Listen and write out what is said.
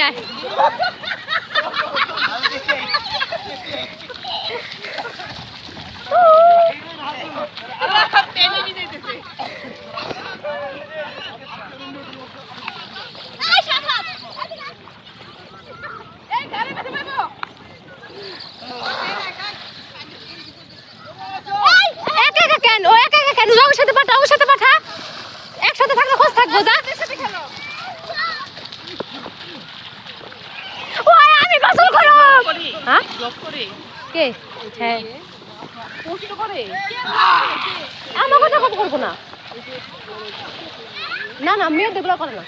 আয় একসাথে থাকলে খোঁজ থাকবো যা আমি গোসল করব হ্যাঁ কে হ্যাঁ আমার কথা কত করবো না না না মেয়েদের গুলো করে না